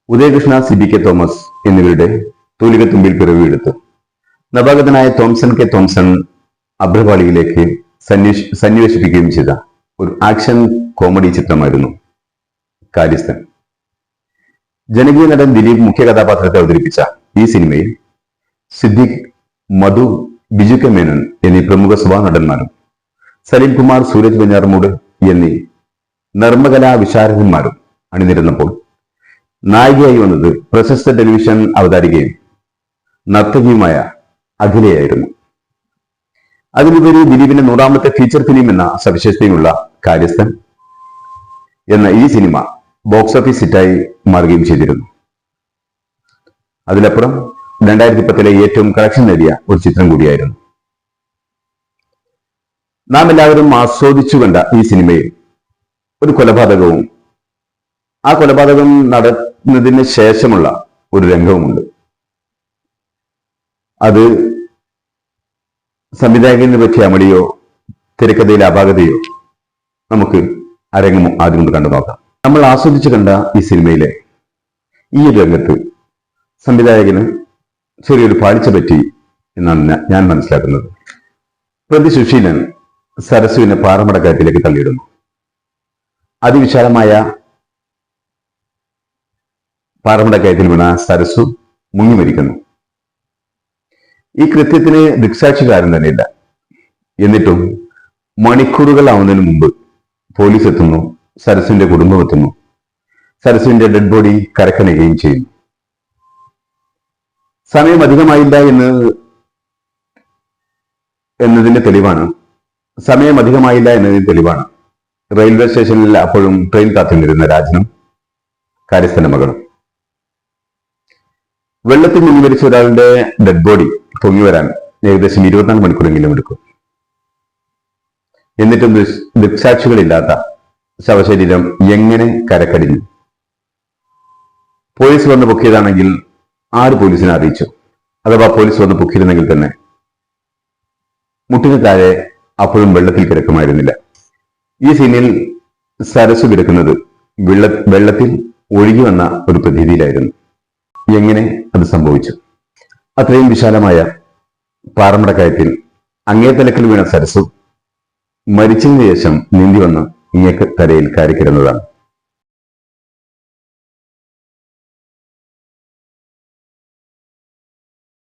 Udayakrishna, CB K Thomas എന്നിവരുടെ തൂലികത്തുമ്പിൽ പിറവിയെടുത്തു നവാഗതനായ Thomson K Thomson അഭ്രപാളിയിലേക്ക് സന്നിവേശിപ്പിക്കുകയും ചെയ്ത ഒരു ആക്ഷൻ കോമഡി ചിത്രമായിരുന്നു കാര്യസ്ഥൻ. ജനകീയ നടൻ ദിലീപ് മുഖ്യ കഥാപാത്രത്തെ അവതരിപ്പിച്ച ഈ സിനിമയിൽ സിദ്ദിഖ്, മധു, ബിജു കെ മേനോൻ എന്നീ പ്രമുഖ സ്വഭാവ നടന്മാരും സലീം കുമാർ, സൂരജ് വെഞ്ഞാറമൂട് എന്നീ നർമ്മകലാ വിശാരദന്മാരും അണിനിരന്നപ്പോൾ നായികയായി വന്നത് പ്രശസ്ത ടെലിവിഷൻ അവതാരികയും നർത്തകിയുമായ അഖിലയായിരുന്നു. അതിലുപരി ദിലീപിന്റെ 100ാമത്തെ ഫീച്ചർ ഫിലിം എന്ന സവിശേഷതയുള്ള കാര്യസ്ഥൻ എന്ന ഈ സിനിമ ബോക്സ് ഓഫീസ് ഹിറ്റായി മാറുകയും ചെയ്തിരുന്നു. അതിലപ്പുറം 2010 ഏറ്റവും കളക്ഷൻ നേടിയ ഒരു ചിത്രം കൂടിയായിരുന്നു. നാം എല്ലാവരും ആസ്വദിച്ചു കണ്ട ഈ സിനിമയിൽ ഒരു കൊലപാതകവും ആ കൊലപാതകം നടന്നതിന് ശേഷമുള്ള ഒരു രംഗവുമുണ്ട്. അത് സംവിധായകന് പറ്റിയ അമളിയോ തിരക്കഥയിലെ അപാകതയോ നമുക്ക് ആ രംഗം ആദ്യം കൊണ്ട് കണ്ടു നോക്കാം. നമ്മൾ ആസ്വദിച്ചു കണ്ട ഈ സിനിമയിലെ ഈ ഒരു രംഗത്ത് സംവിധായകന് ചെറിയൊരു പാളിച്ച പറ്റി എന്നാണ് ഞാൻ മനസ്സിലാക്കുന്നത്. പ്രതി സുശീലൻ സരസുവിനെ പാറമടക്കയത്തിലേക്ക് തള്ളിയിടുന്നു. അതിവിശാലമായ പാറമടക്കയത്തിൽ വീണ സരസു മുങ്ങി മരിക്കുന്നു. ഈ കൃത്യത്തിന് ദൃക്സാക്ഷിക്കാരൻ തന്നെയില്ല. എന്നിട്ടും മണിക്കൂറുകളാവുന്നതിന് മുമ്പ് പോലീസ് എത്തുന്നു, സരസുവിന്റെ കുടുംബം എത്തുന്നു, സരസുവിന്റെ ഡെഡ് ബോഡി കരക്കണയുകയും ചെയ്യുന്നു. സമയം അധികമായില്ല എന്നതിന്റെ തെളിവാണ് റെയിൽവേ സ്റ്റേഷനിൽ അപ്പോഴും ട്രെയിൻ കാത്തുനിന്നിരുന്ന രാജനും കാര്യസ്ഥന്റെ മകളും. വെള്ളത്തിൽ മുങ്ങി മരിച്ച ഒരാളുടെ ഡെഡ് ബോഡി പൊങ്ങി വരാൻ ഏകദേശം 24 മണിക്കൂറെങ്കിലും എടുക്കും. എന്നിട്ടും ദൃക്സാക്ഷികളില്ലാത്ത ശവശരീരം എങ്ങനെ കരക്കടിഞ്ഞു? പോലീസ് വന്ന് പൊക്കിയതാണെങ്കിൽ ആര് പോലീസിനെ അറിയിച്ചു? അഥവാ പോലീസ് വന്ന് പൊക്കിയിരുന്നെങ്കിൽ തന്നെ മുട്ടിന് താഴെ അപ്പോഴും വെള്ളത്തിൽ കിടക്കുമായിരുന്നില്ല. ഈ സീനിൽ സരസു കിടക്കുന്നത് വെള്ളത്തിൽ ഒഴുകി വന്ന ഒരു പ്രതീതിയിലായിരുന്നു. എങ്ങനെ അത് സംഭവിച്ചു? അത്രയും വിശാലമായ പാറമടക്കയത്തിൽ അങ്ങേത്തലക്കിൽ വീണ സരസു മരിച്ചതിന് ശേഷം നീന്തി വന്ന് ഇങ്ങേ കരയിൽ കയറിക്കിടന്നതാണ്.